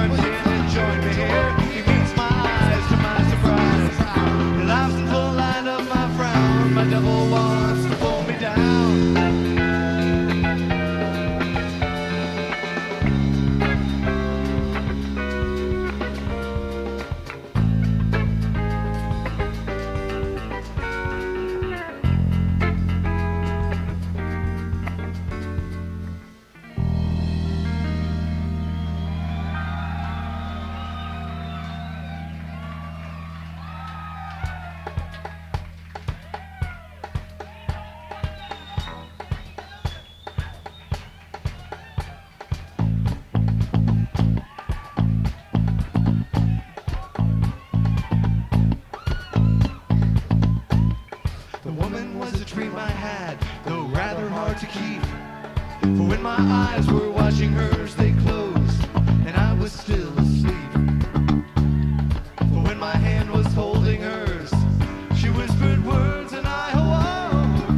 runs in and joined me here. He meets my eyes to my surprise. He laughs in full light of my frown. My devil wants to pull me down. The woman was a dream I had, though rather hard to keep. For when my eyes were watching hers, they closed, and I was still asleep. For when my hand was holding hers, she whispered words and I awoke,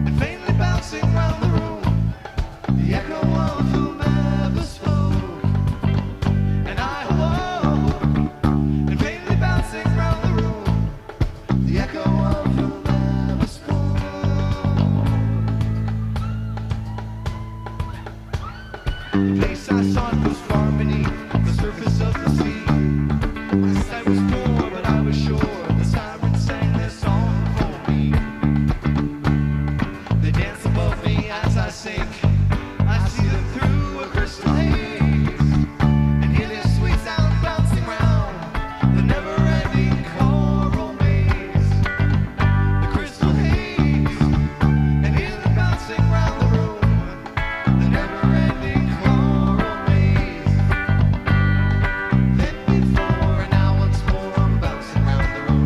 and faintly bouncing round the room, the echo of whomever spoke. And I awoke, and faintly bouncing round the room, the echo of whomever spoke. The place I sought was far beneath the surface of the sea. My sight was poor, but I was sure the sirens sang their song for me. They dance above me as I sink. I see them through a crystal haze, and hear their sweet sound bouncing round the never-ending choral maze. The crystal haze, and hear them bouncing round the room, the never-ending choral maze. Then before and now once more I'm bouncing round the room.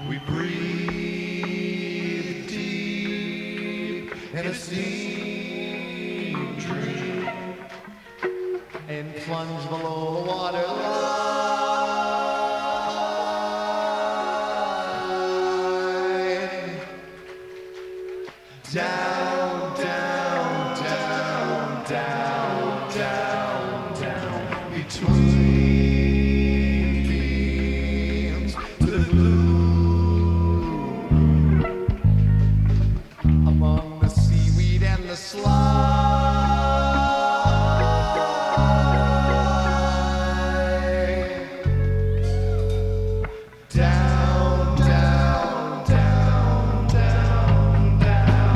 We breathe deep in a steam dream and plunge below the waterline. Down, down, down, down, down, down, between beams to the blue. Among the seaweed and the slime. Down, down, down, down, down,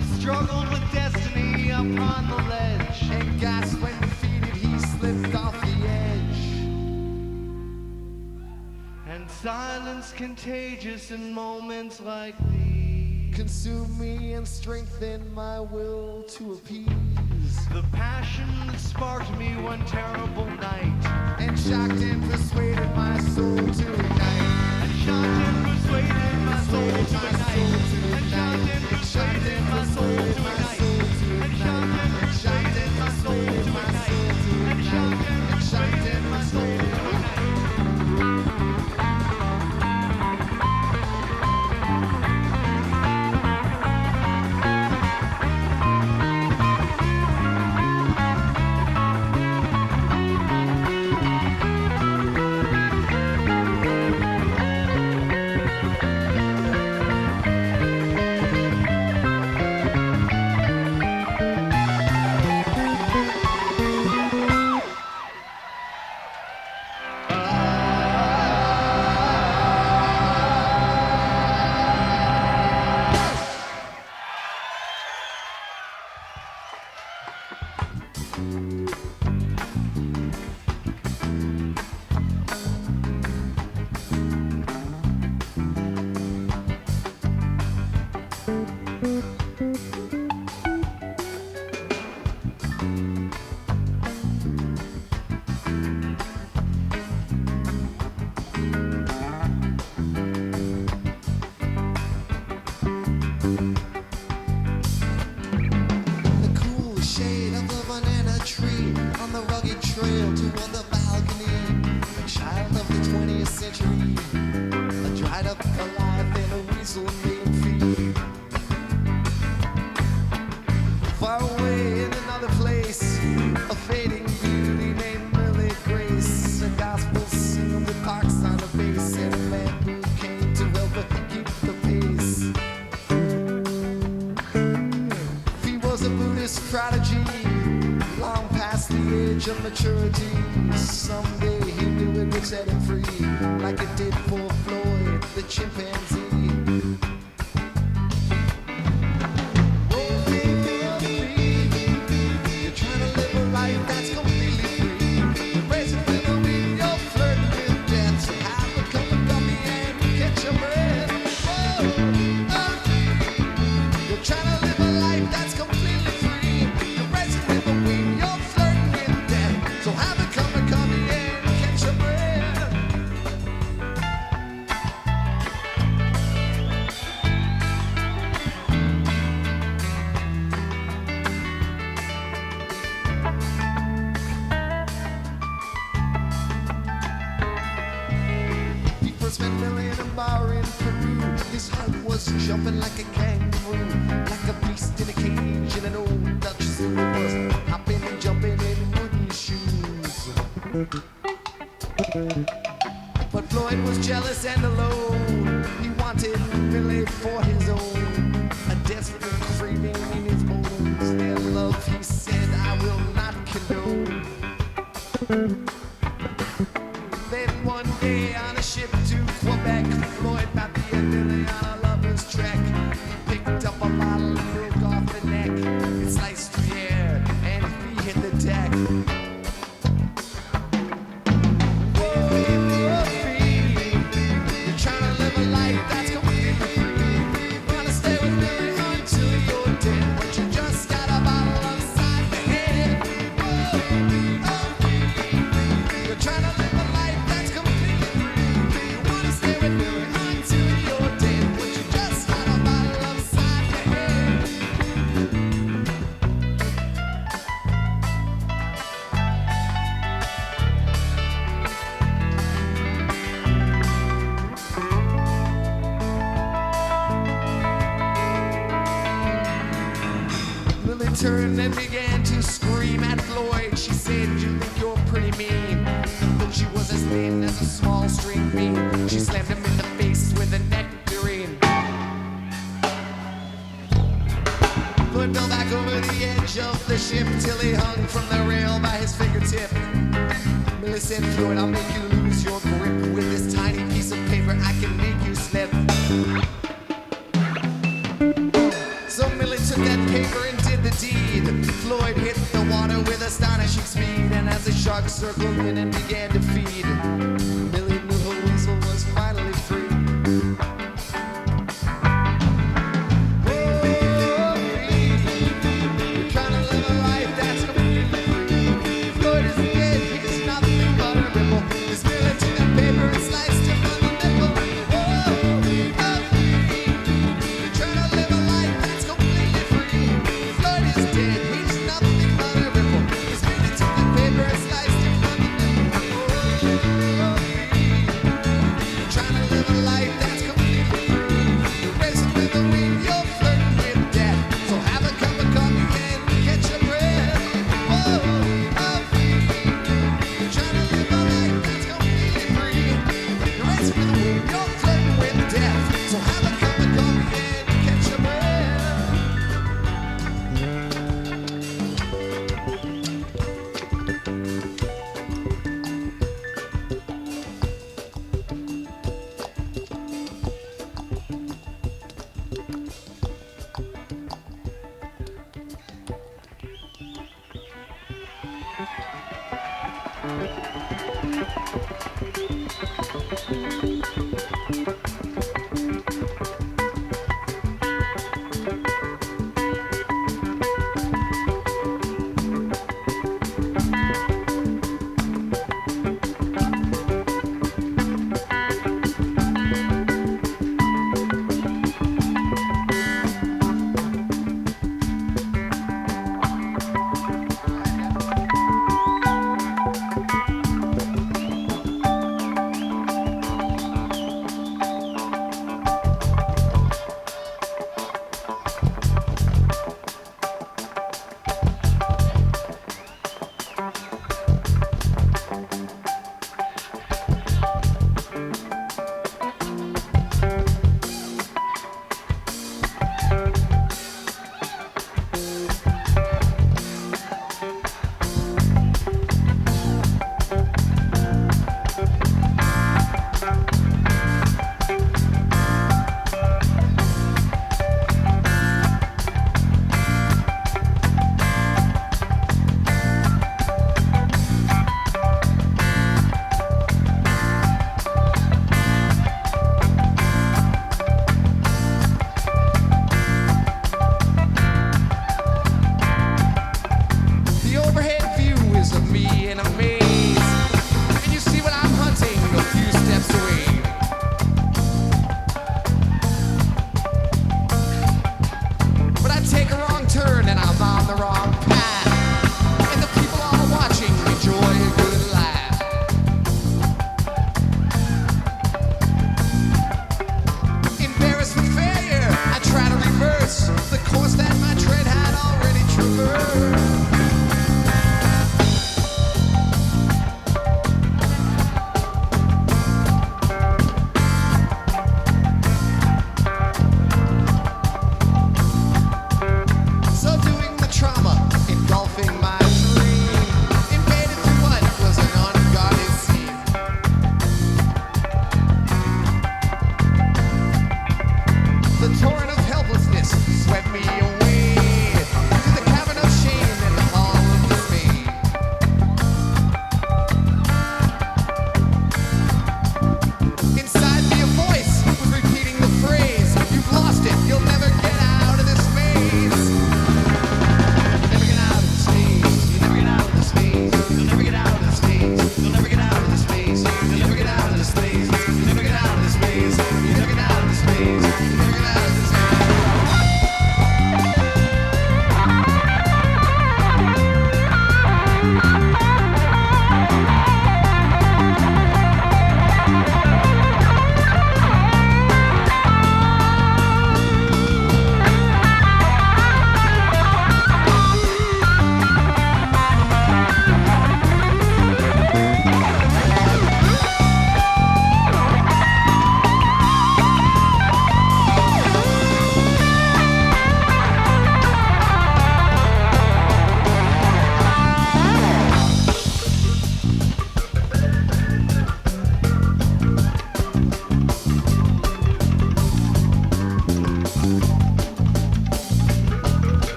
I struggled with destiny upon the ledge, and gasped when defeated he slipped off the edge. and silence contagious in moments like these. Consume me and strengthen my will to appease. The passion that sparked me one terrible night, And shocked and persuaded my soul to ignite. and shocked and persuaded my soul to ignite, and shocked and persuaded my soul to ignite, and shocked and persuaded my soul to ignite, and shocked and persuaded my soul to ignite. Of maturity, someday he knew it would set him free, like it did for Floyd, the chimpanzee. You're trying to live a life that's completely free. You're racing with the wind, you're flirting with death. So have a cup of coffee and catch your breath. You're trying to live a life that's completely free. You're racing with the wind, you're flirting with death. So have a cup of coffee and catch your breath. He first met Millie in a bar in Peru. His heart was jumping like a kangaroo, like a beast in a cage in an old Dutch zoo. It was hopping and jumping in wooden shoes. But Floyd was jealous and alone. He wanted Millie for his own, a desperate craving in his bones. Their love, he said, I will not condone. Then one day on a ship to Quebec, Floyd met the Millie on a lover's trek. He picked up a bottle and broke off the neck. It sliced through the air and he hit the deck. You're trying to live a life that's completely free. You wanna stay with Millie until you're dead, but you just got a bottle upside the head. You're trying to live a life that's completely free. You wanna stay with Millie until you're dead, but you just got a bottle upside the head. Millie turned and began to scream at Floyd. She said, you think you're pretty mean. But she was as thin as a small string bean. She slammed him in the face with a nectarine. Floyd fell back over the edge of the ship till he hung from the rail by his fingertip. Millie said, Floyd, I'll make you lose your grip. With this tiny piece of paper, I can make you slip. So Millie took took that paper and did the deed. Floyd hit the water with astonishing speed, and as the shark circled in and began to feed, Billy knew her weasel was finally free.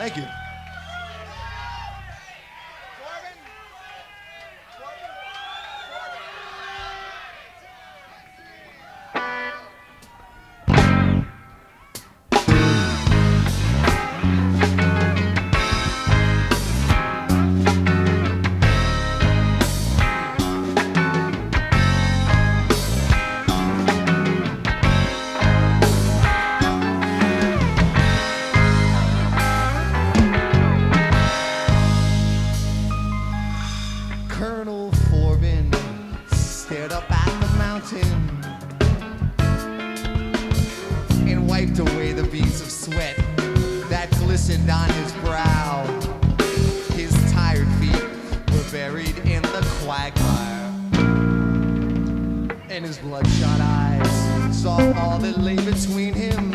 Thank you. On his brow, his tired feet were buried in the quagmire, and his bloodshot eyes saw all that lay between him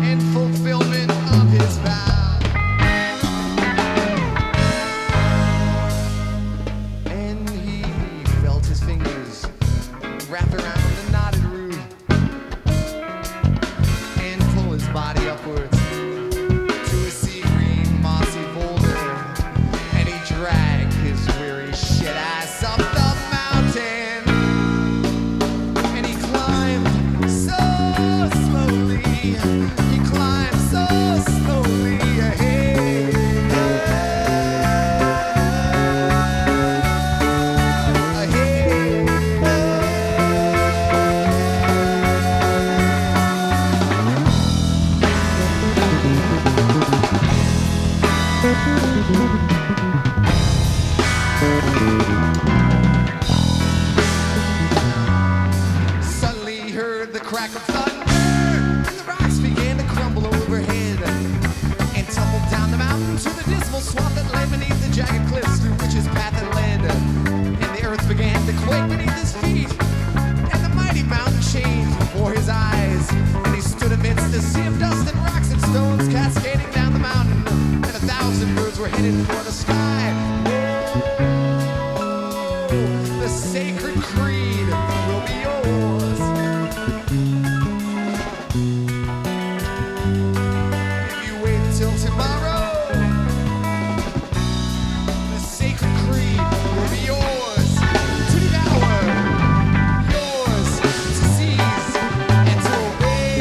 and fulfillment of his vow. And he felt his fingers wrapped around the knotted root and pull his body upwards. Suddenly he heard the crack of thunder, and the rocks began to crumble overhead and tumbled down the mountain to the dismal swamp that lay beneath the jagged cliffs through which his path had led. And the earth began to quake beneath his feet, and the mighty mountain changed before his eyes, and he stood amidst a sea of dust and rocks and stones cascading down the mountain, and 1,000 birds were headed for the sky. The sacred creed will be yours. If you wait till tomorrow, the sacred creed will be yours to devour, yours to seize and to obey.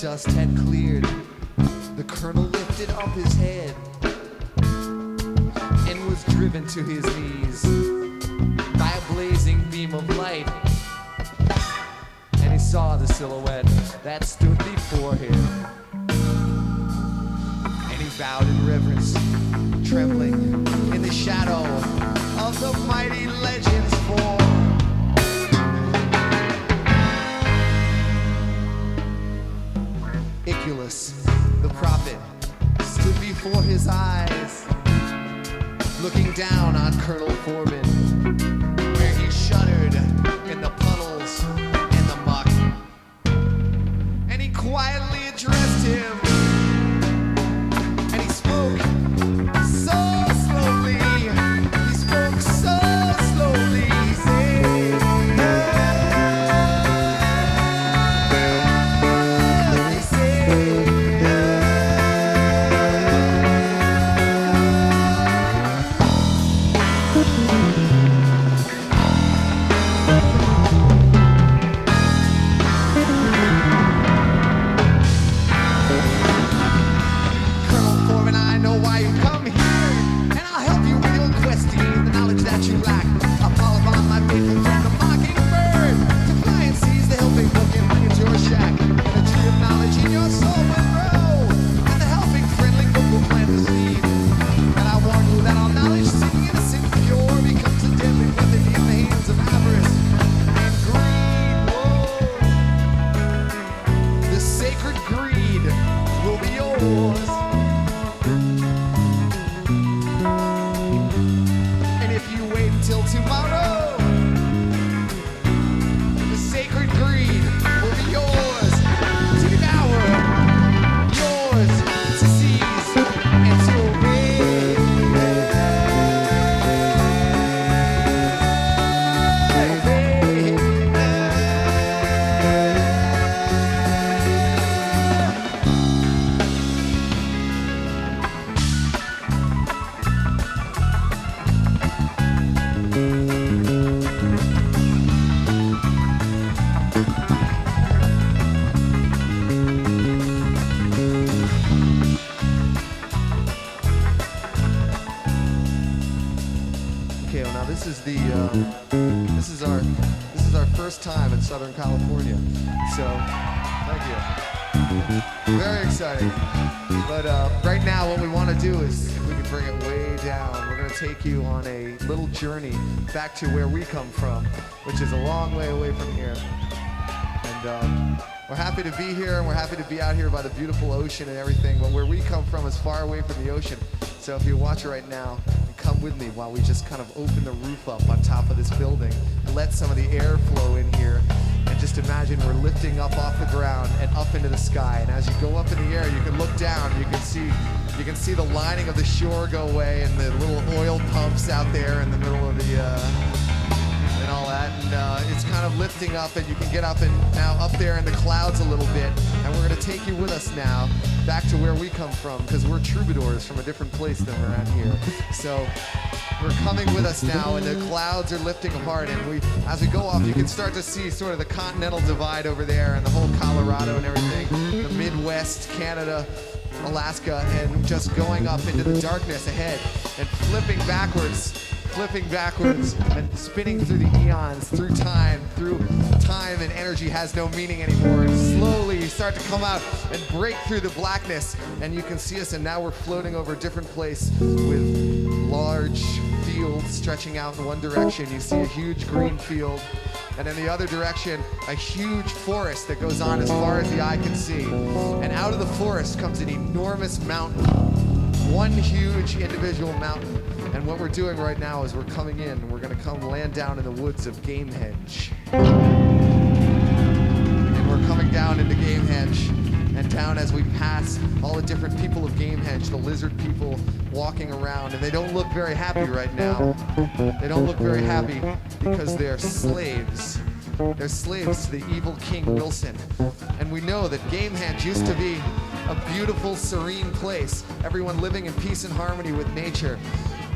Dust had cleared, the colonel lifted up his head and was driven to his knees by a blazing beam of light, and he saw the silhouette that stood before him, and he bowed in reverence, trembling in the shadow of the mighty legend's form. The prophet stood before his eyes, looking down on Colonel Forbin, where he shuddered in the puddles and the muck, and he quietly addressed him, and he spoke so slowly, he spoke so slowly, he said, this is our first time in Southern California. So, thank you. Very exciting. But right now, what we want to do is, if we can bring it way down, we're going to take you on a little journey back to where we come from, which is a long way away from here. And we're happy to be here, and we're happy to be out here by the beautiful ocean and everything, but where we come from is far away from the ocean. So if you watch right now, come with me while we just kind of open the roof up on top of this building, let some of the air flow in here, and just imagine we're lifting up off the ground and up into the sky. And as you go up in the air, you can look down, you can see the lining of the shore go away, and the little oil pumps out there in the middle of the and all that, and it's kind of lifting up, and you can get up and now up there in the clouds a little bit, and we're going to take you with us now back to where we come from, because we're troubadours from a different place than we're at here. So we're coming with us now, and the clouds are lifting apart, and as we go off, you can start to see sort of the continental divide over there, and the whole Colorado and everything, the Midwest, Canada, Alaska, and just going up into the darkness ahead and flipping backwards and spinning through the eons, through time and energy has no meaning anymore. And slowly you start to come out and break through the blackness, and you can see us, and now we're floating over a different place with large fields stretching out in one direction. You see a huge green field, and in the other direction, a huge forest that goes on as far as the eye can see. And out of the forest comes an enormous mountain, one huge individual mountain. And what we're doing right now is we're coming in, and we're going to come land down in the woods of Gamehendge. And we're coming down into Gamehendge, and down as we pass all the different people of Gamehendge, the lizard people walking around, and they don't look very happy right now. They don't look very happy because they're slaves. They're slaves to the evil King Wilson. And we know that Gamehendge used to be a beautiful, serene place, everyone living in peace and harmony with nature.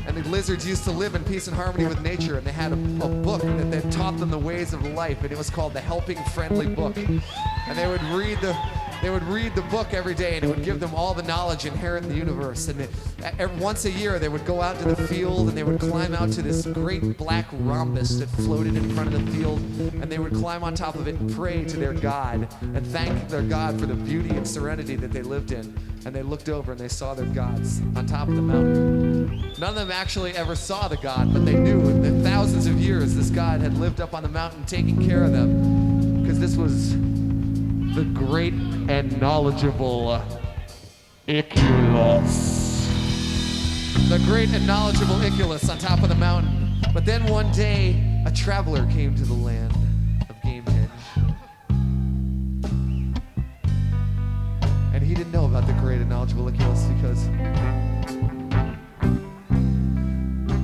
And the lizards used to live in peace and harmony with nature, and they had a book that taught them the ways of life, and it was called the Helping Friendly Book. And they would read the book every day, and it would give them all the knowledge inherent in the universe. And once a year, they would go out to the field, and they would climb out to this great black rhombus that floated in front of the field, and they would climb on top of it and pray to their God and thank their God for the beauty and serenity that they lived in. And they looked over and they saw their gods on top of the mountain. None of them actually ever saw the God, but they knew that thousands of years this God had lived up on the mountain taking care of them, because this was the great and knowledgeable Iculus. The great and knowledgeable Iculus on top of the mountain. But then one day, a traveler came to the land of Gamehendge. And he didn't know about the great and knowledgeable Iculus, because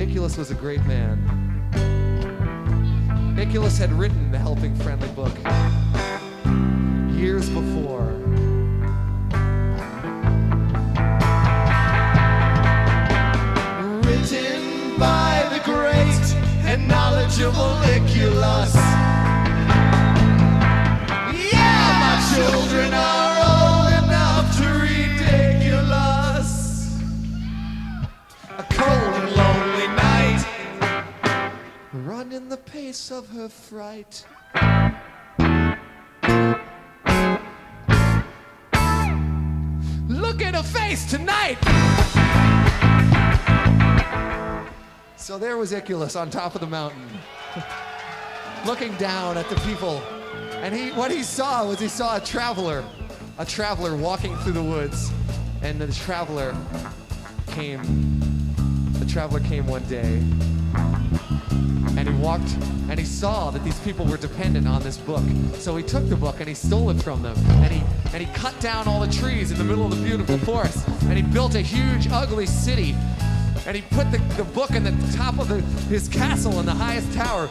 Iculus was a great man. Iculus had written the Helping Friendly Book years before. Written by the great and knowledgeable Iculus. Yeah, my children are old enough to read Iculus. A cold and lonely night, Running the pace of her fright. look at her face tonight. So there was Iculus on top of the mountain, looking down at the people. And what he saw was a traveler walking through the woods. And the traveler came one day, and he walked, and he saw that these people were dependent on this book. So he took the book and he stole it from them, and he cut down all the trees in the middle of the beautiful forest, and he built a huge, ugly city, and he put the book in the top of his castle in the highest tower.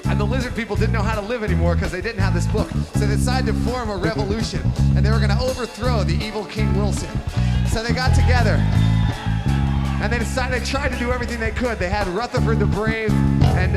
And the lizard people didn't know how to live anymore because they didn't have this book. So they decided to form a revolution, and they were going to overthrow the evil King Wilson. So they got together, and they tried to do everything they could. They had Rutherford the Brave, and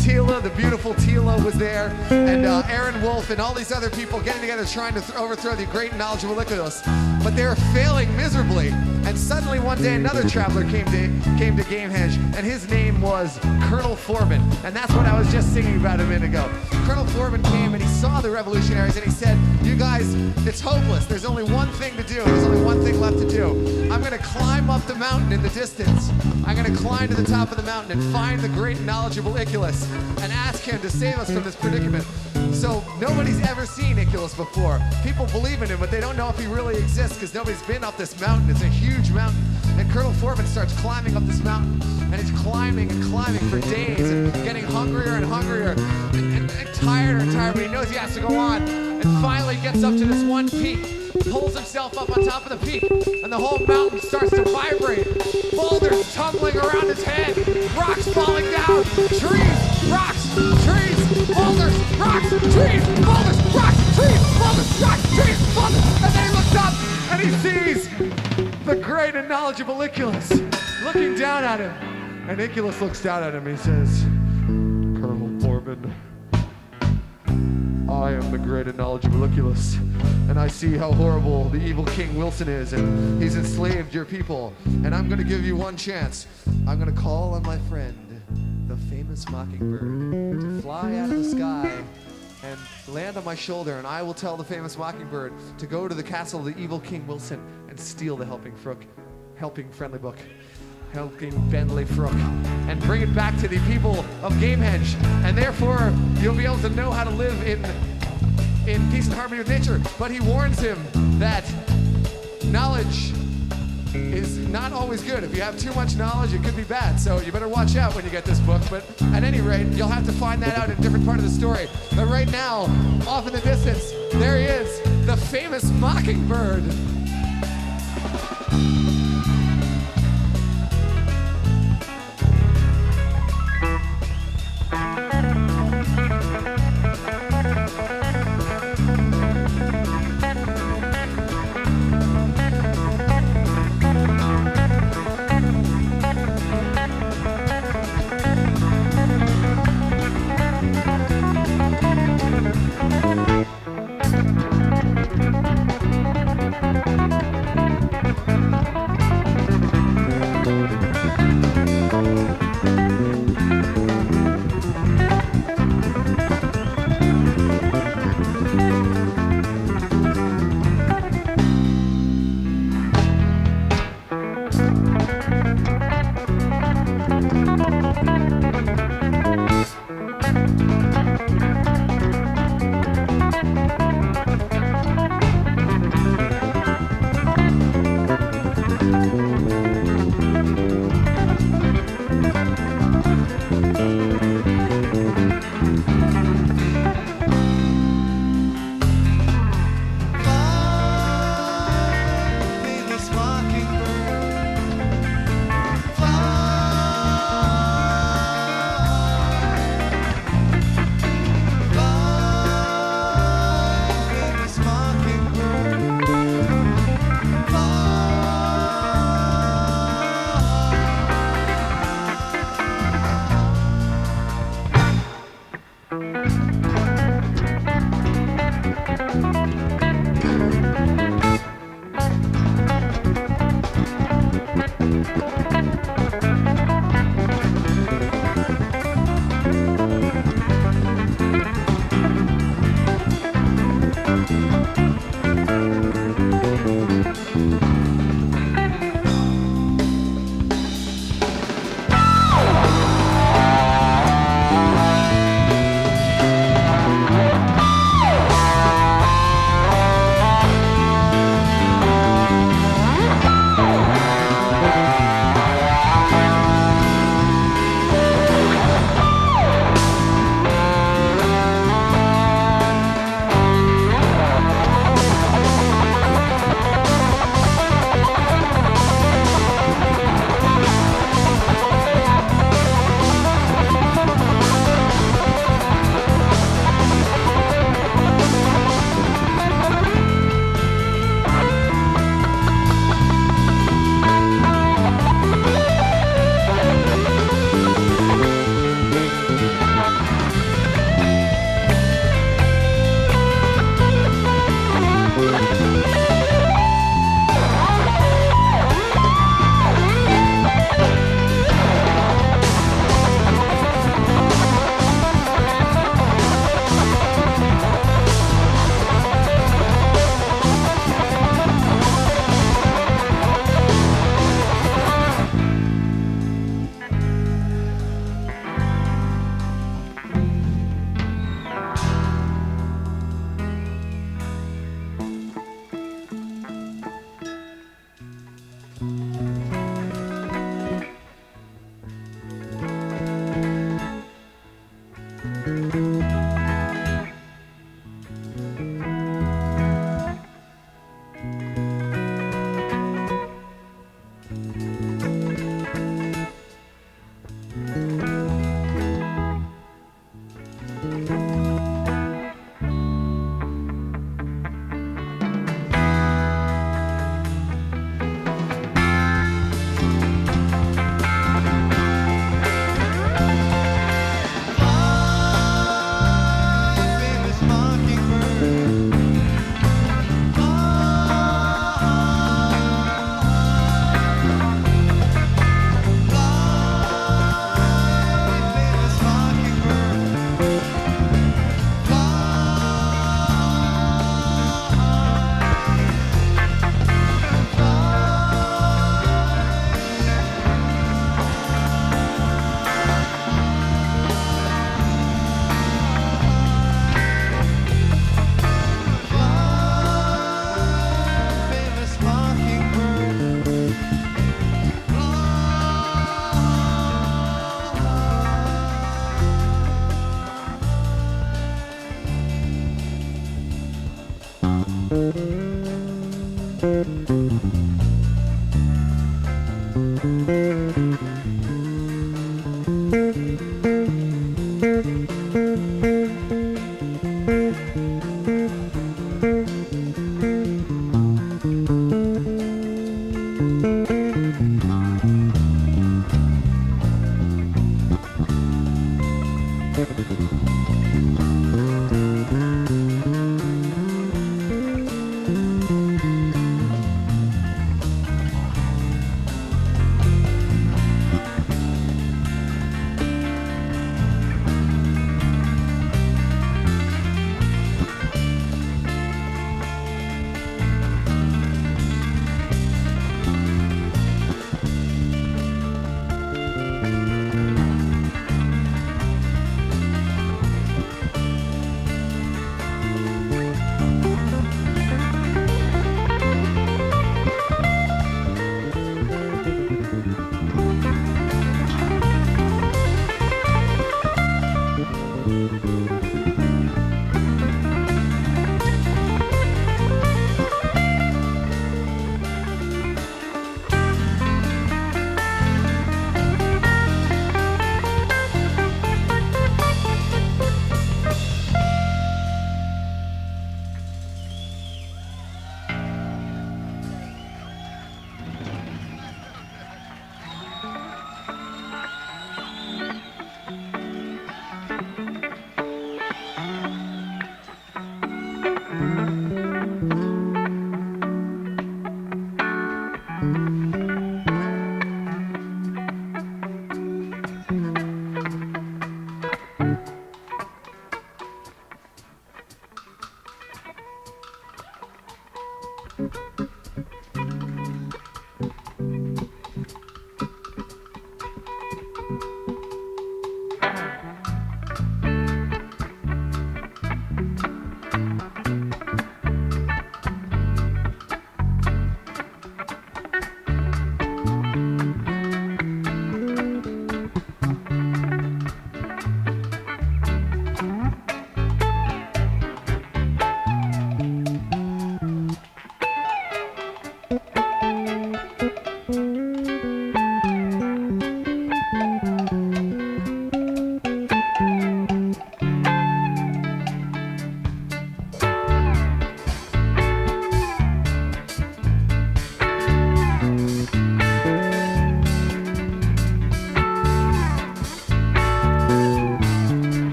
Tila, the beautiful Tila, was there, and Aaron Wolf, and all these other people getting together trying to overthrow the great and knowledgeable Iculus. but they were failing miserably. And suddenly one day another traveler came to Gamehendge, and his name was Colonel Foreman. And that's what I was just singing about a minute ago. Colonel Foreman came and he saw the revolutionaries and he said, you guys, it's hopeless. There's only one thing to do. There's only one thing left to do. I'm gonna climb up the mountain in the distance. I'm gonna climb to the top of the mountain and find the great and knowledgeable Iculus and ask him to save us from this predicament. So nobody's ever seen Iculus before. People believe in him, but they don't know if he really exists because nobody's been up this mountain. It's a huge mountain. And Colonel Foreman starts climbing up this mountain, and he's climbing and climbing for days and getting hungrier and hungrier and tired and tired, but he knows he has to go on. And finally gets up to this one peak, pulls himself up on top of the peak, and the whole mountain starts to vibrate. Boulders tumbling around his head, rocks falling down, trees, rocks, trees, boulders, rocks, trees, boulders, rocks, trees, boulders, rocks, trees, boulders. And then he looks up and he sees the great and knowledgeable Iculus looking down at him. And Iculus looks down at him and he says, Colonel Foreman, I am the great and knowledgeable Iculus, and I see how horrible the evil King Wilson is, and he's enslaved your people, and I'm going to give you one chance. I'm going to call on my friend, the famous mockingbird, to fly out of the sky and land on my shoulder, and I will tell the famous mockingbird to go to the castle of the evil King Wilson and steal the helping friendly book, helping Bentley Frook, and bring it back to the people of Gamehendge, and therefore you'll be able to know how to live in peace and harmony with nature. But he warns him that knowledge is not always good. If you have too much knowledge, it could be bad. So you better watch out when you get this book. But at any rate, you'll have to find that out in a different part of the story. But right now, off in the distance, there he is, the famous mockingbird.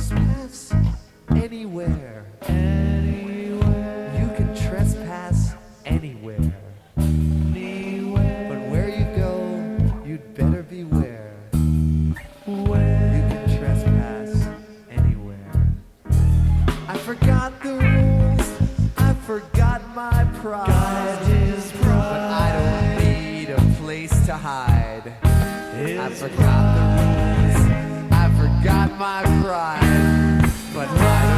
trespass anywhere. You can trespass anywhere. But where you go, you'd better beware. You can trespass anywhere. I forgot the rules, I forgot my pride. But I don't need a place to hide. I forgot the rules, I forgot my pride. But I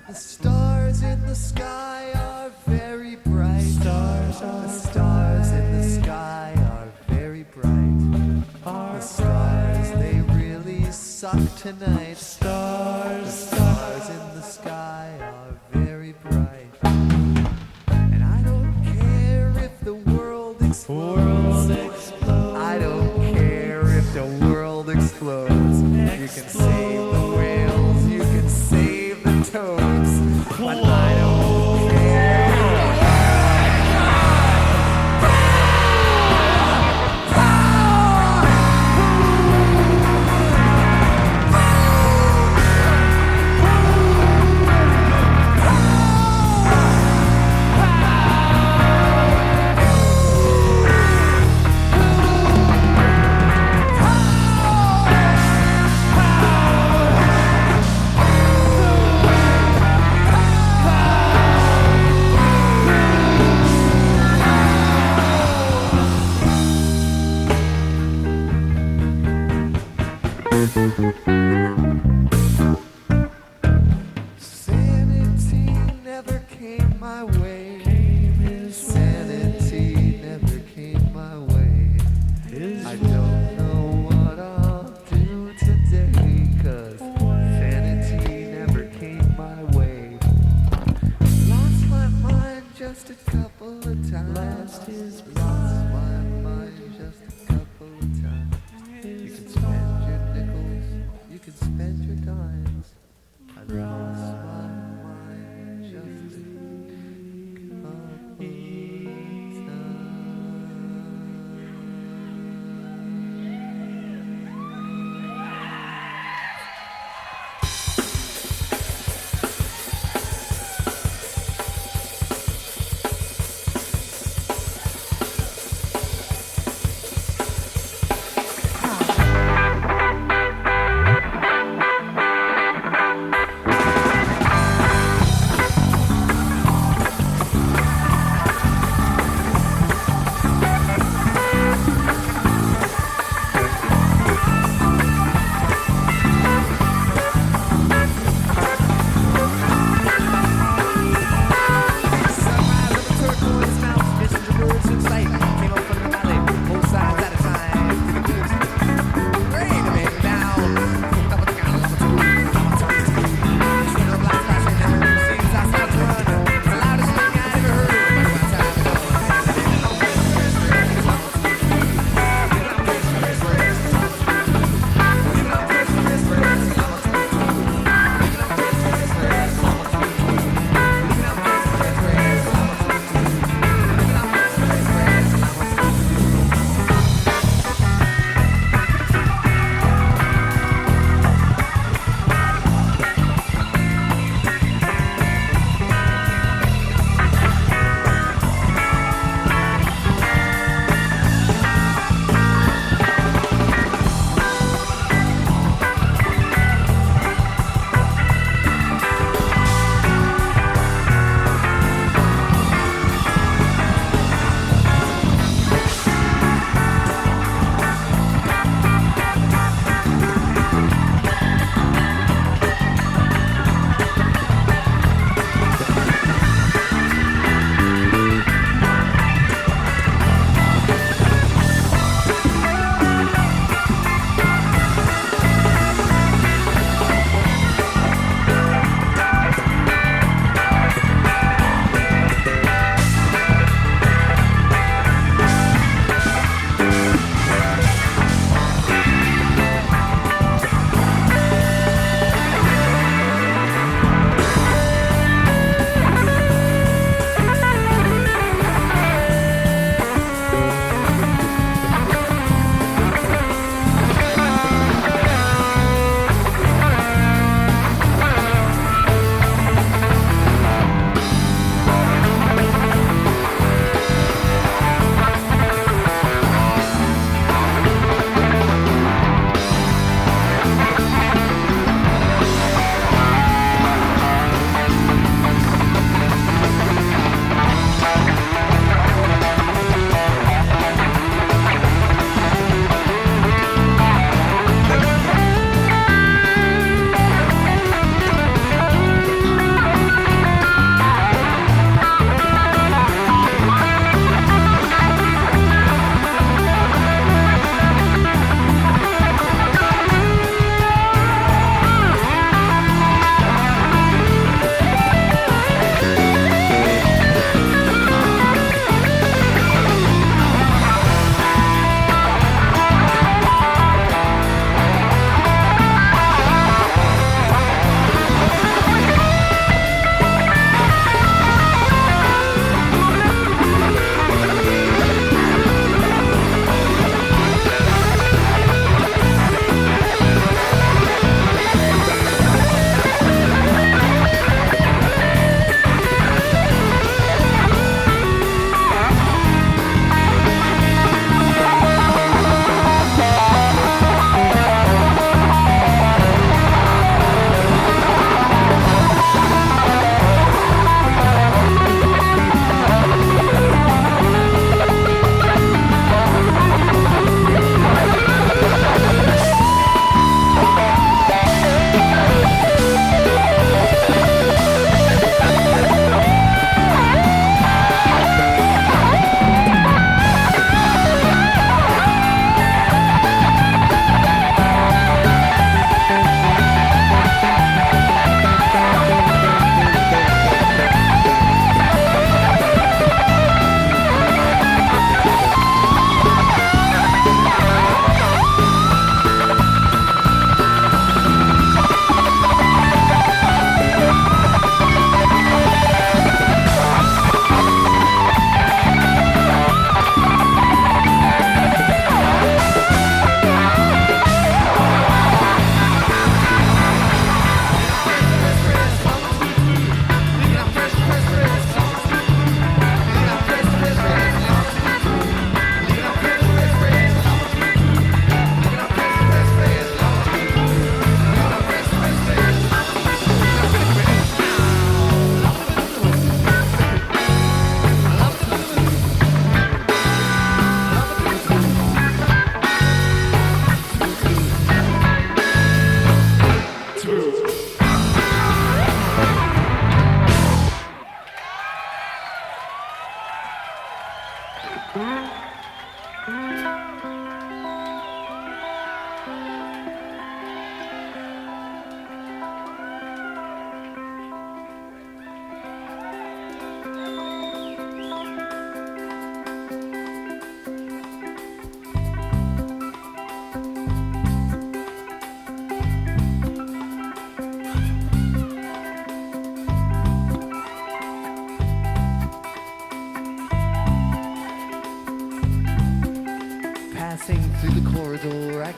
The stars in the sky are very bright. The stars in the sky are very bright. The stars, they really suck tonight. The stars in the sky are very bright. And I don't care if the world explodes. I don't care if the world explodes. You can save the whales, you can save the toads. But I don't care. Sanity never came my way. Sanity never came my way. I don't know what I'll do today, 'cause sanity never came my way. Lost my mind just a couple of times. Lost my mind just a couple of times. You can spend your nickels, you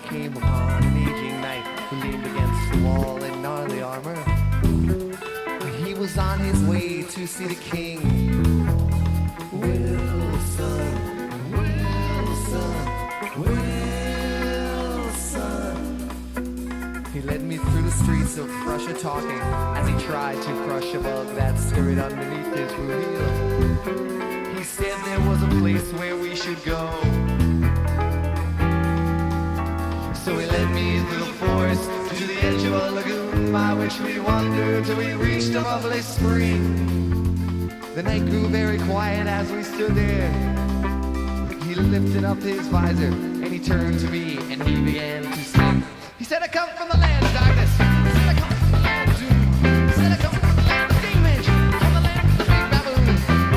came upon an aging knight who leaned against the wall in gnarly armor. He was on his way to see the king. Wilson, Wilson, Wilson. He led me through the streets of Prussia talking as he tried to crush a bug that scurried underneath his wheel. He said there was a place where we should go. So he led me through the forest to the edge of a lagoon by which we wandered till we reached a lovely spring. The night grew very quiet as we stood there. He lifted up his visor and he turned to me and he began to sing. He said, I come from the land of darkness. He said, I come from the land of doom. He said, I come from the land of Gamehendge, from the land of the big baboon.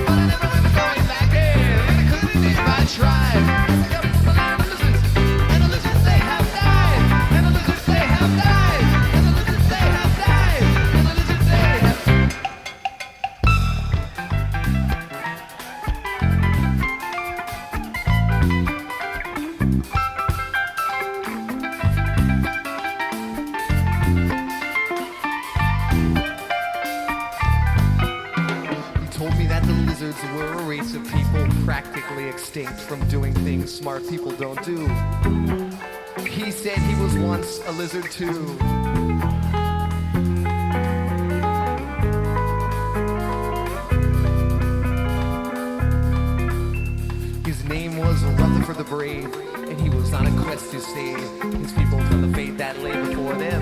But I never remember going back there, and I couldn't if I tried. I come from the land of lizards, and the lizards they have died, and the lizards they have died, and the lizards they have died, and the lizards they have. Lizards were a race of people practically extinct from doing things smart people don't do. He said he was once a lizard too. His name was Rutherford the Brave, and he was on a quest to save his people from the fate that lay before them.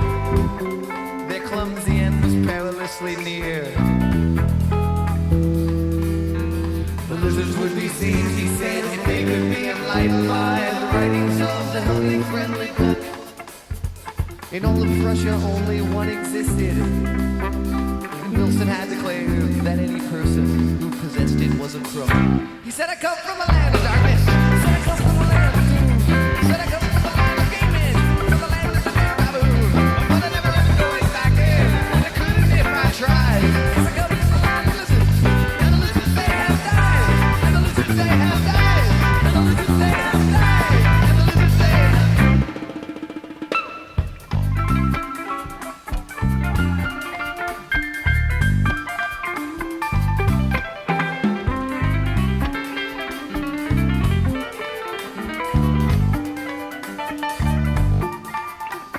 Their clumsy end was perilously near. The lizards would be saved, he said, if they could be enlightened by the writings of the helping friendly book. In all of Prussia, only one existed, and Wilson had declared that any person who possessed it was a crook. He said, I come from the land of darkness. He said, I come from the land of doom. He said, I come from the land of Gamehendge, from the land of the big baboon. But I never ever going back there, and I couldn't if I tried. He said, I come from the land of lizards, and the lizards they have died, and the lizards they have died, and the lizards they have died, and the lizards they have.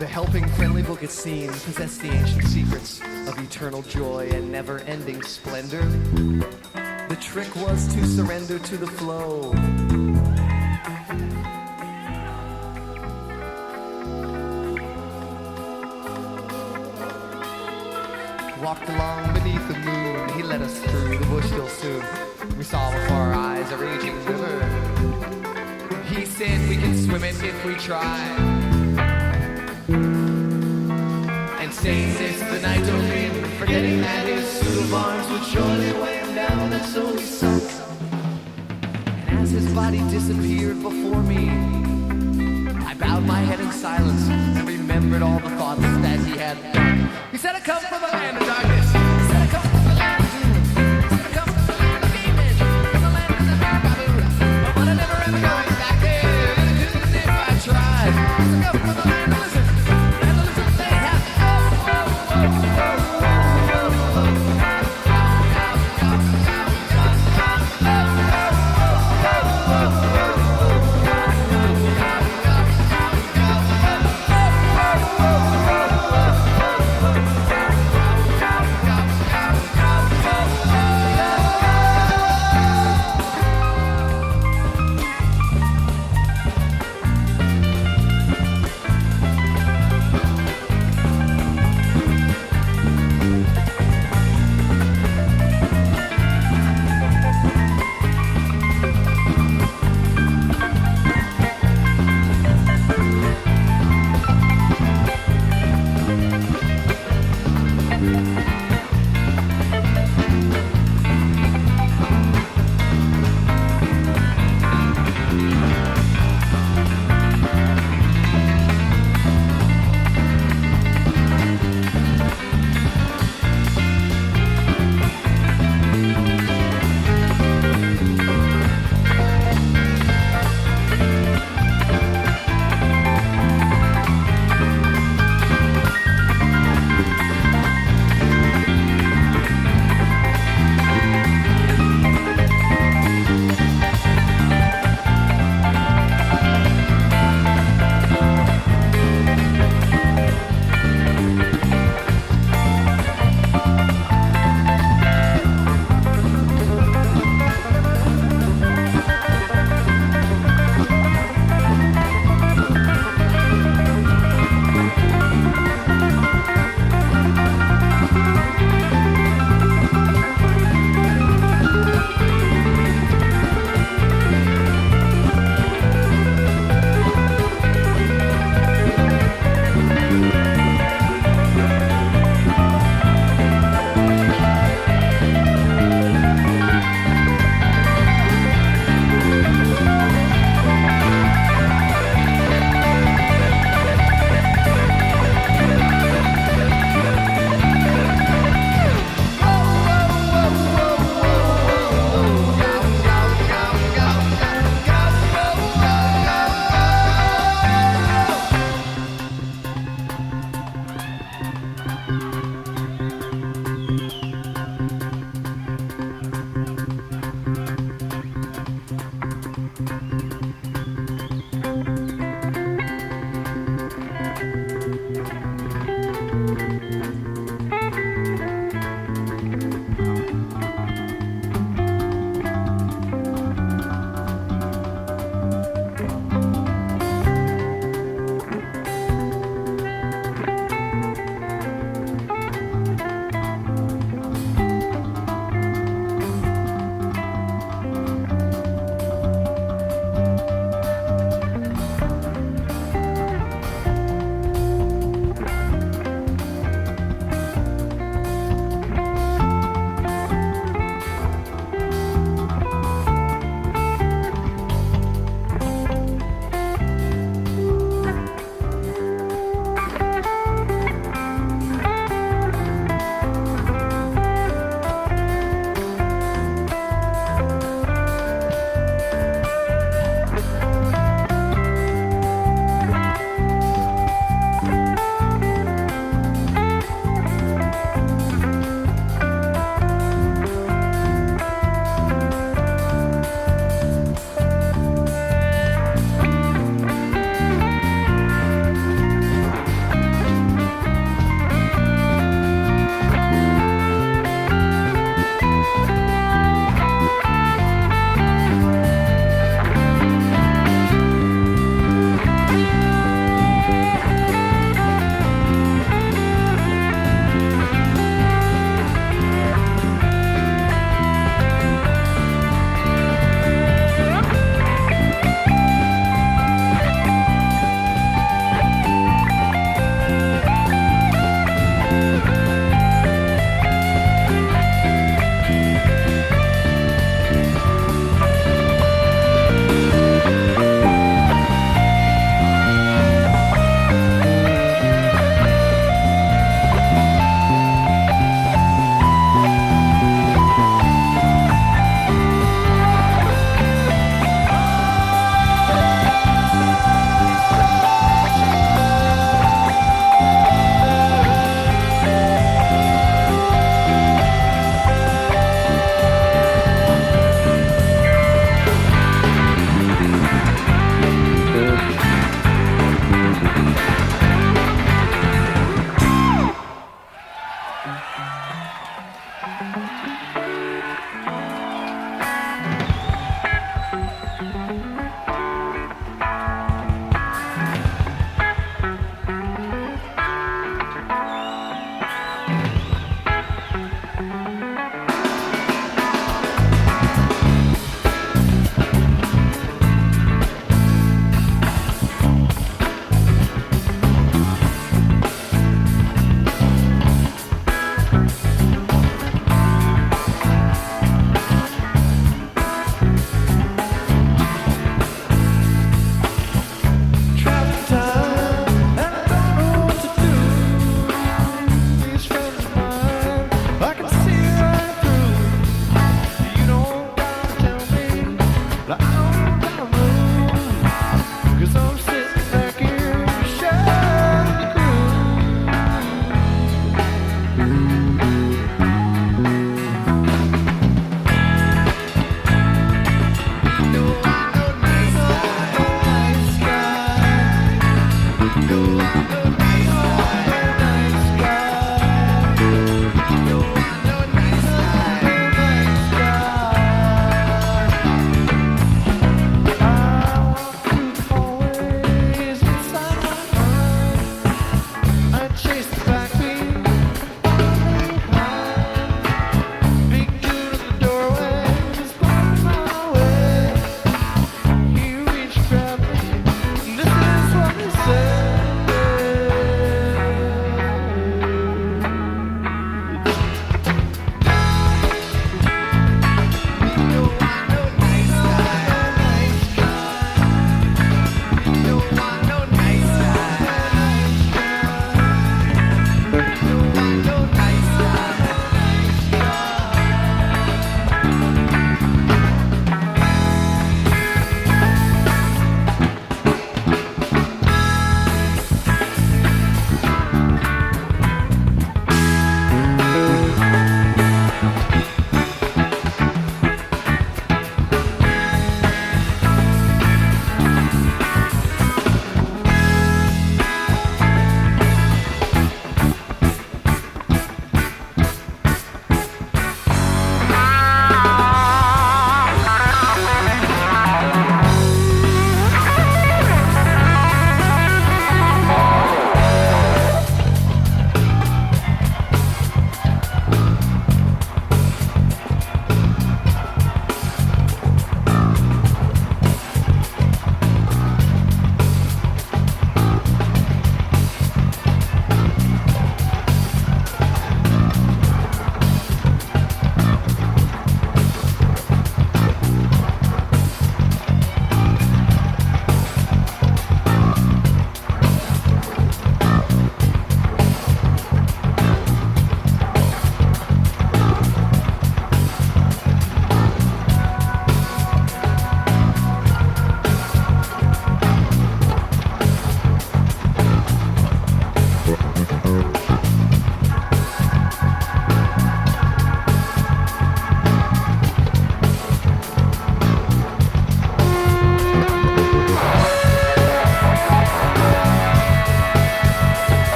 The helping friendly book, it seemed, possessed the ancient secrets of eternal joy and never-ending splendor. The trick was to surrender to the flow. Walked along beneath the moon, he led us through the bush till soon. We saw before our eyes a raging river. He said we can swim it if we try. And saying this the night opened, forgetting that his suit of arms would surely weigh him down, and so he sunk. And as his body disappeared before me, I bowed my head in silence and remembered all the thoughts that he had done. He said, I come from the land of darkness. He said, I come from the land of doom. He said, I come from the land of Gamehendge, from the land of the big baboon. But I never ever going back there, and I couldn't if I tried. He said, I come from the land of lizards, and the lizards they have.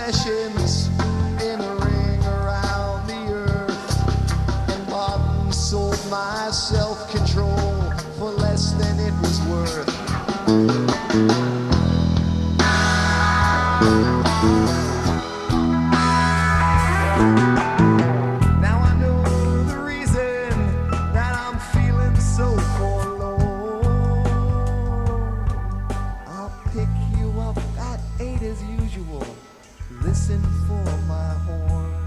possessions in a ring around the earth, and bought and sold my self-control for less than it was worth. Now I know the reason that I'm feeling so forlorn. I'll pick you up at 8 as usual. Listen for my horn.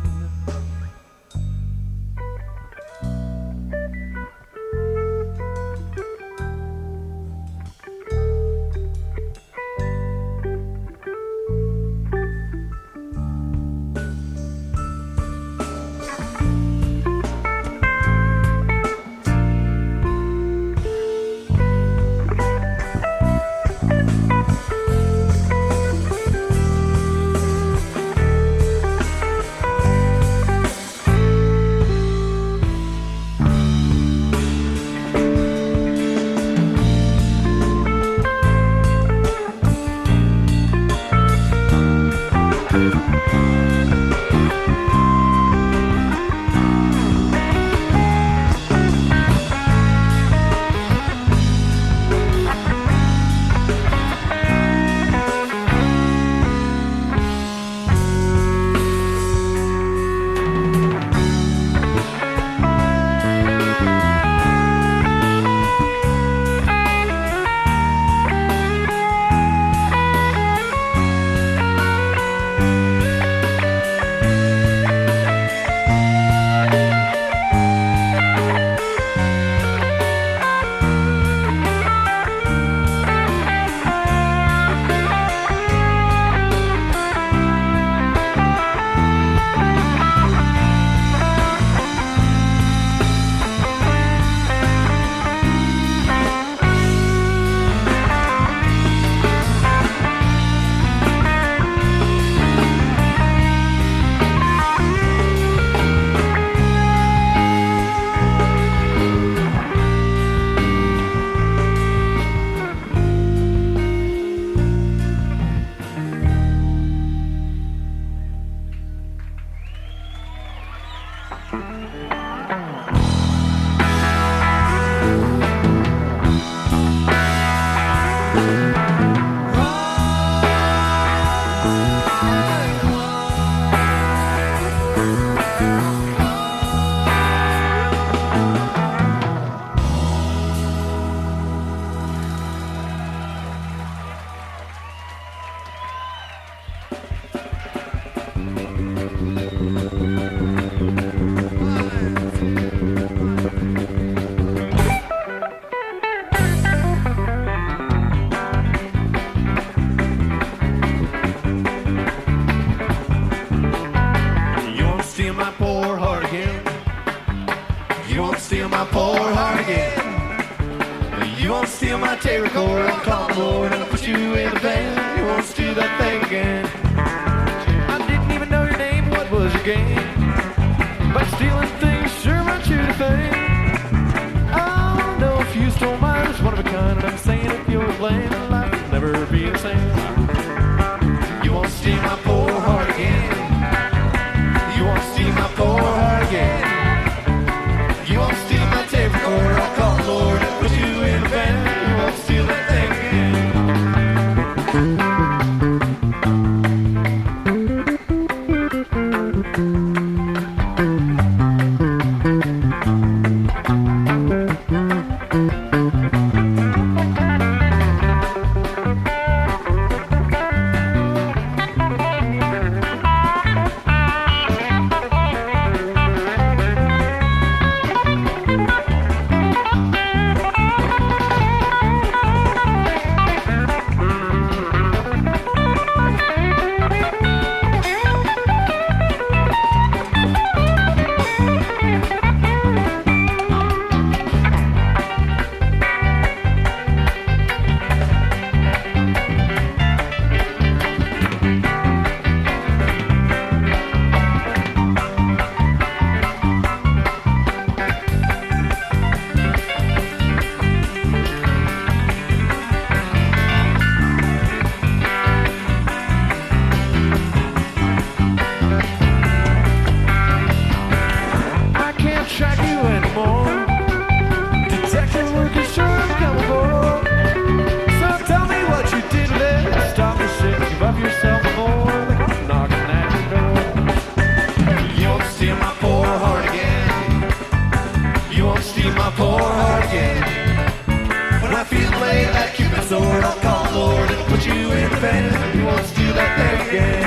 sword, I'll call Lord and put you in the van. You won't steal that thing again.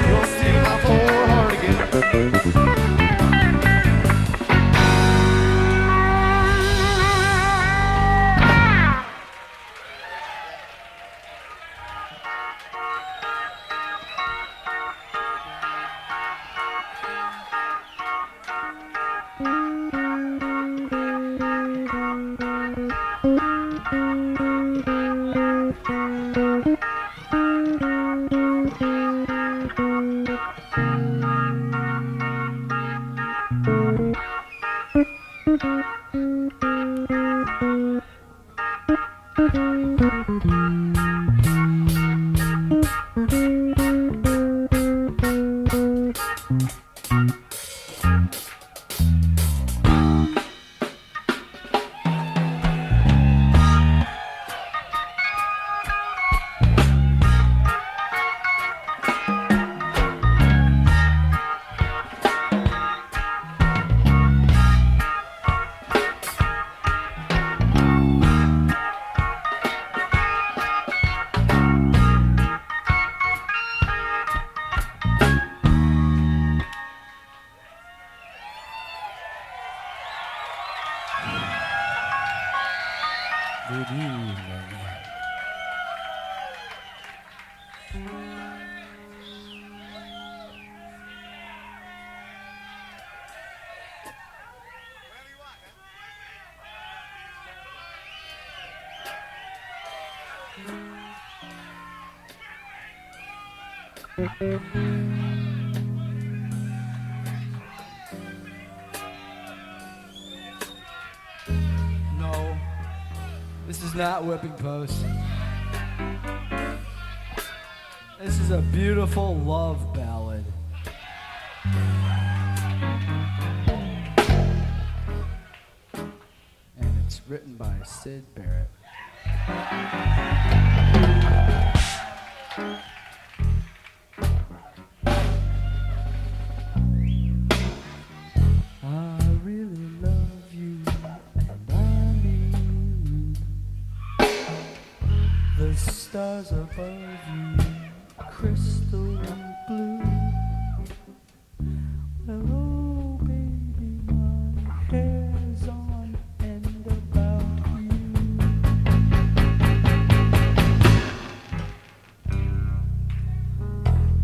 You won't steal my poor heart again. No, this is not Whipping Post. This is a beautiful love ballad. And it's written by Sid Barrett. Stars above you, crystal blue. Well, oh baby, my hair's on end about you.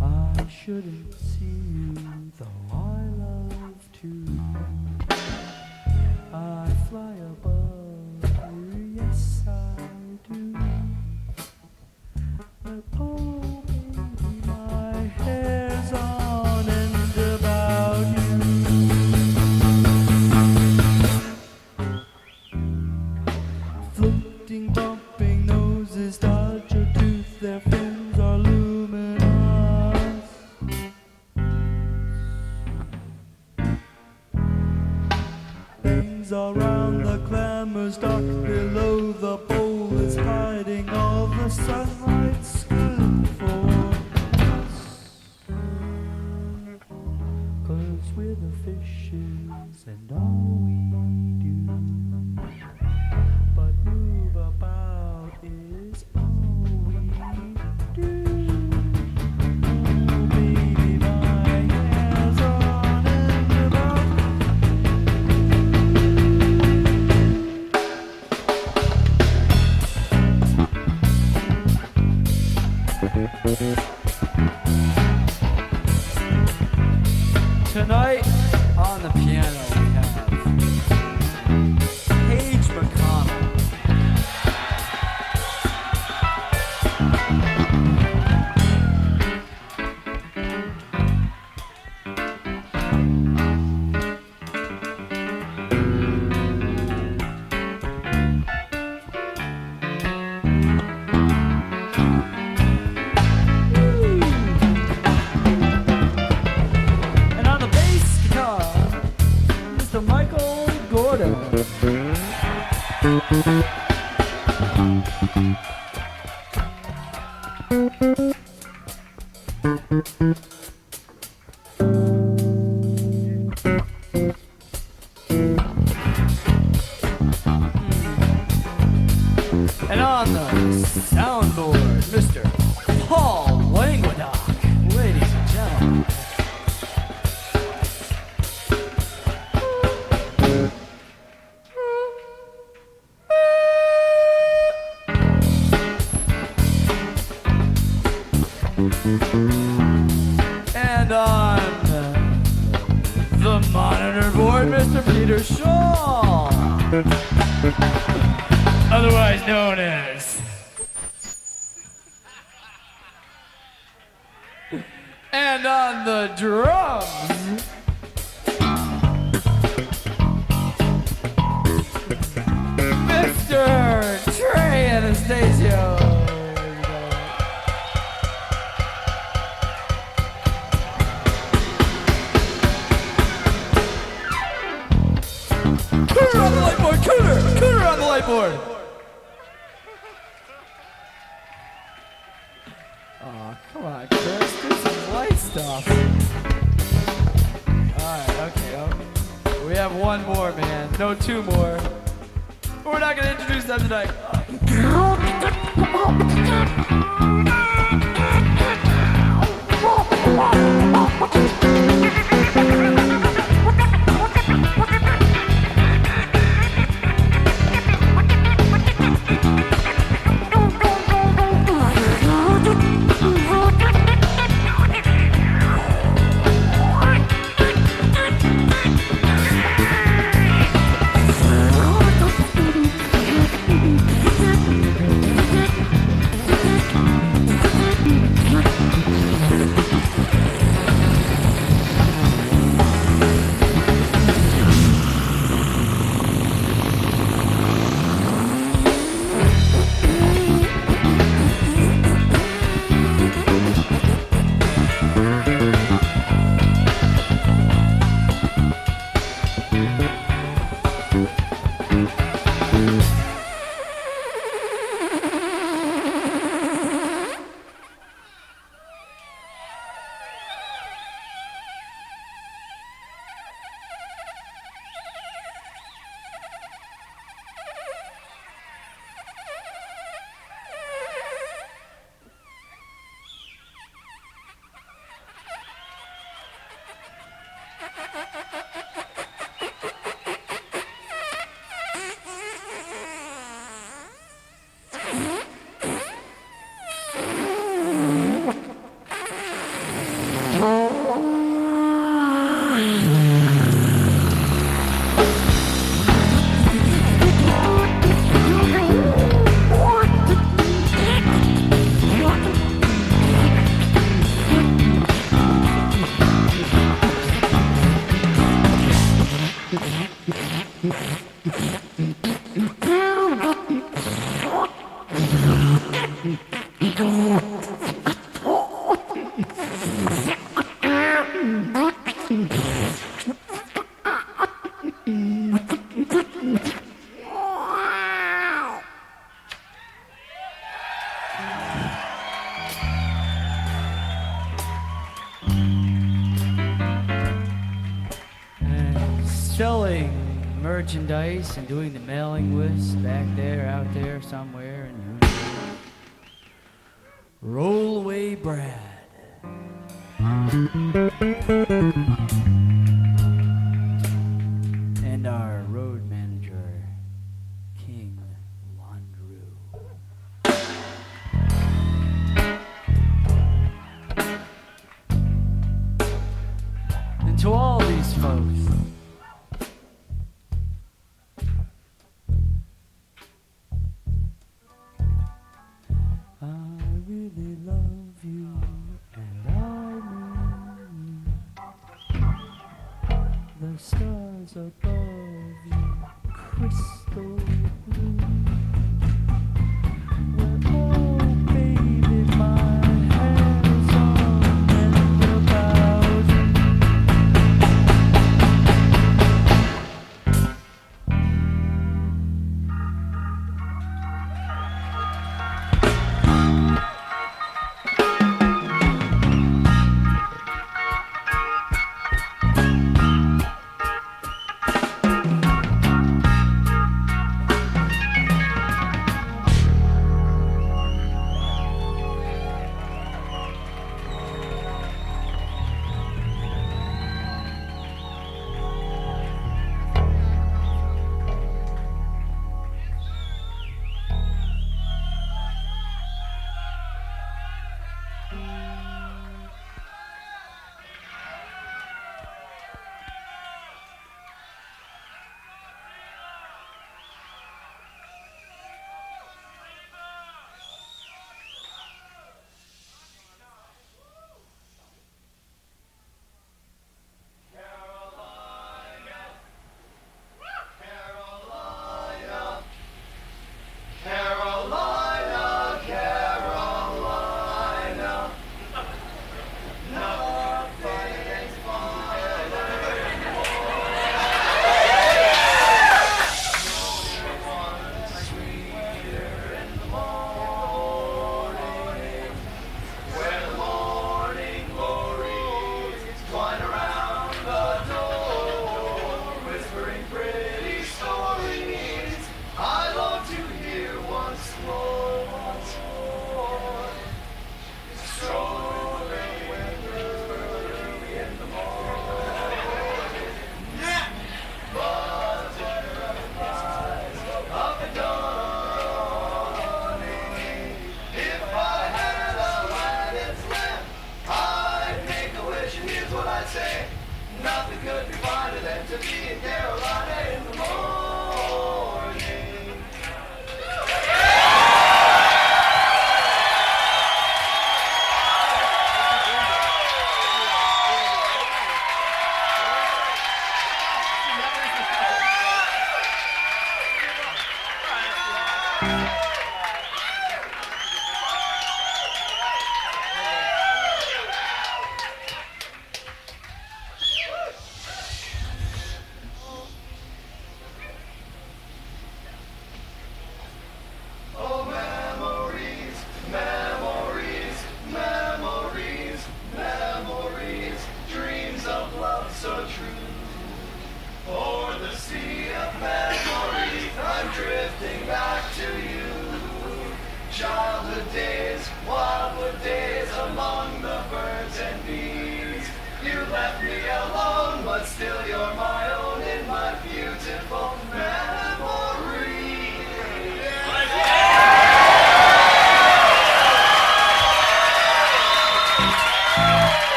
I shouldn't see you, though I love to. I fly above you, yes I do. But oh baby, my hair's on end about you. Floating, bumping noses, dodge your tooth, their fins are luminous. Things around the glamour's dark below, the bowl is hiding all the sunlight's good for us. 'Cause we're the fishes and all we do, but move about is all we do. Oh baby, my hair's on and about. Tonight on the piano we have Paige McConnell. And on the bass guitar, Mr. Michael Gordon. And on the soundboard, Mr. Paul Languedoc, ladies and gentlemen. And on the monitor board, Mr. Peter Shaw, otherwise known as. And on the drums, Mr. Trey Anastasio. Cooter on the light board, Cooter on the light board. Oh, come on, Chris, do some light stuff. Alright, okay. We have one more, man. No, two more. But we're not going to introduce them tonight. Selling merchandise and doing the mailing lists back there, out there, somewhere, and roll away, Brad. And our road manager, King Landru. And to all these folks, the stars above you, crystal blue. Oh, baby, my hair's on and about.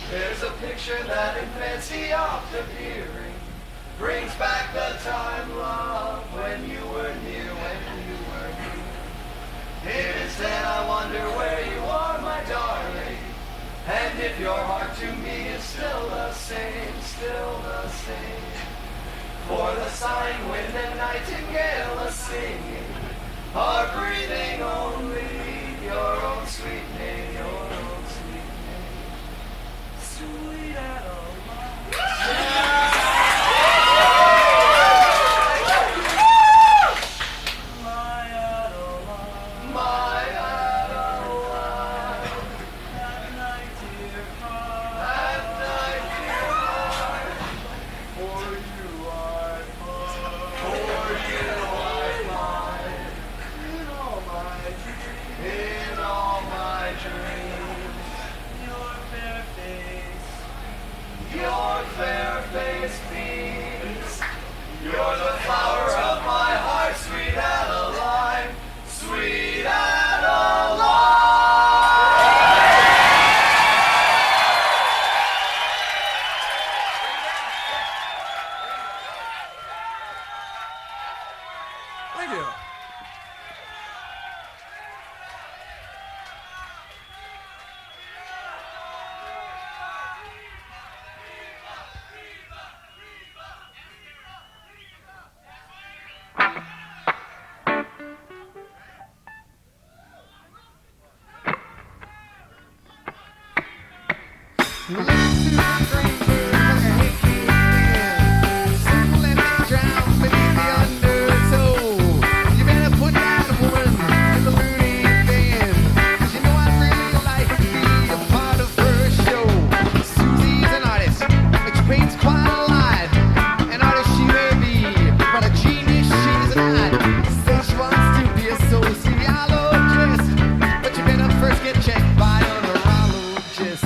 There's a picture that in fancy oft appearing brings back the time, love, when you were near, when you were near. Instead I wonder where you are, my darling, and if your heart to me is still the same, still the same. For the sighing wind and nightingale a singing are breathing only your own sweet name, your own sweet name. Sweet Adeline. My Adeline. My Adeline. At night, dear heart. At night, dear heart. For you are mine. For you are mine. In all my dreams. In all my dreams. Your fair face. Your fair face beams. You're the flower of my heart, sweet Adeline. Sweet Adeline. Thank you. Suzy Greenberg, like a hickey man. Simple and they drown beneath the undertow. You better put that woman in the loony bin. 'Cause you know I'd really like to be a part of her show. Suzy's an artist, explains quite a lot. An artist she may be, but a genius she's not. Says she wants to be a sociologist, but you better first get checked by a neurologist.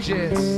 Stooges.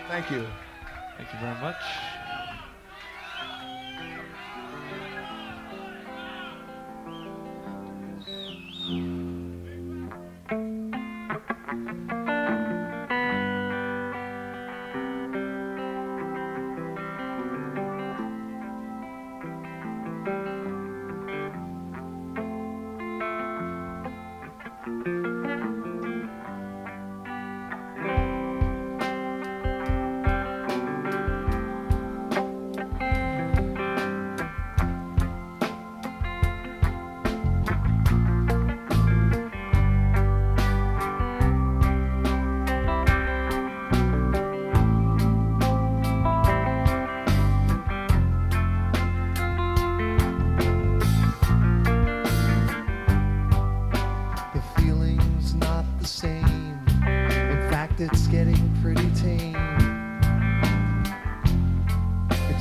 Thank you. Thank you very much.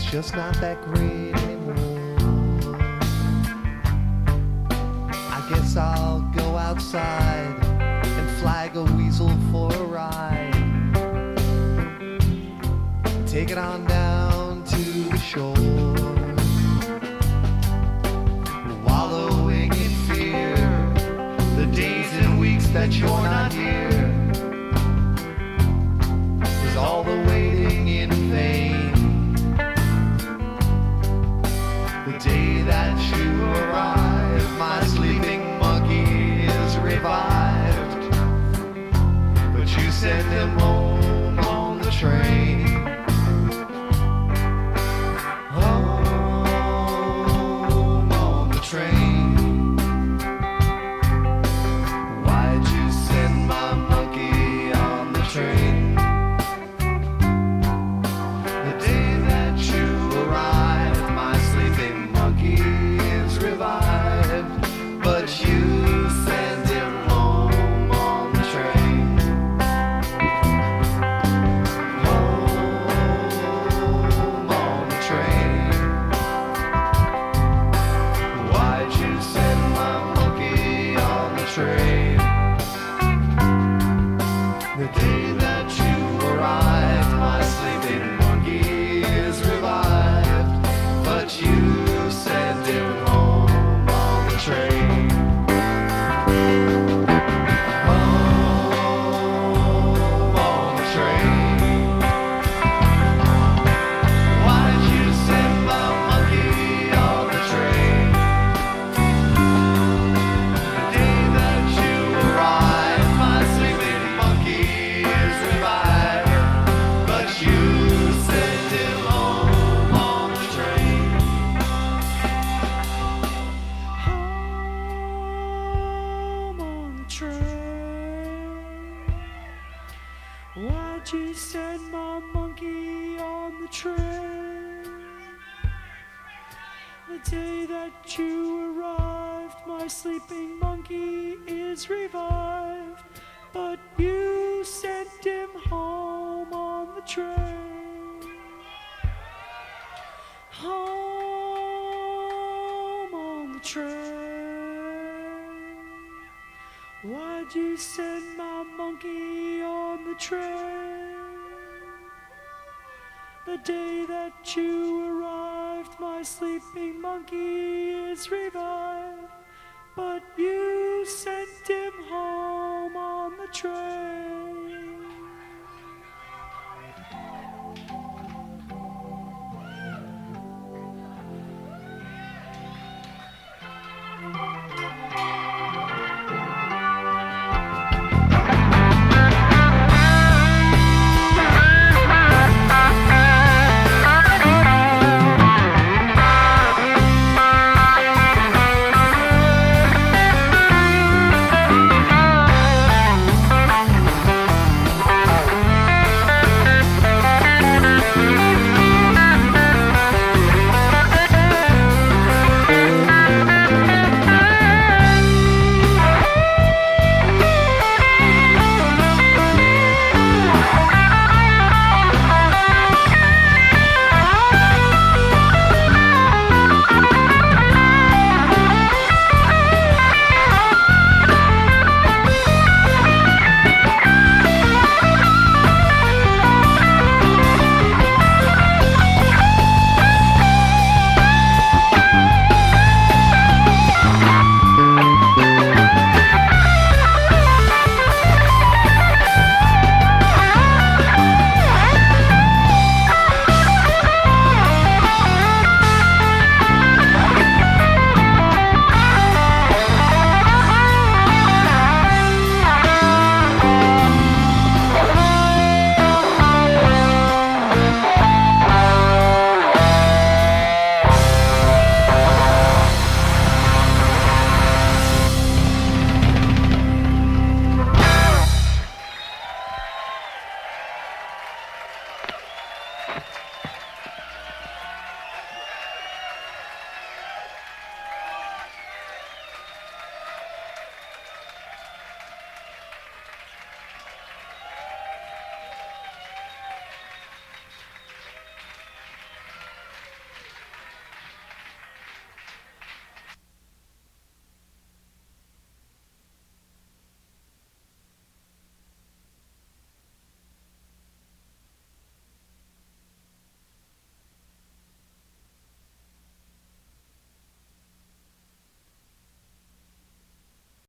Just not that great anymore. I guess I'll go outside and flag a weasel for a ride. Take it on down to the shore, wallowing in fear. The days and weeks that you're not here was all the waiting in vain. The day that you arrived, my sleeping monkey is revived. But you sent him home on the train. Home on the train. Why'd you send Why'd you send my monkey on the train? The day that you arrived, my sleeping monkey is revived. But you sent him home on the train. Home on the train. Why'd you send my monkey on the train? The day that you arrived, my sleeping monkey is revived. But you sent him home on the train.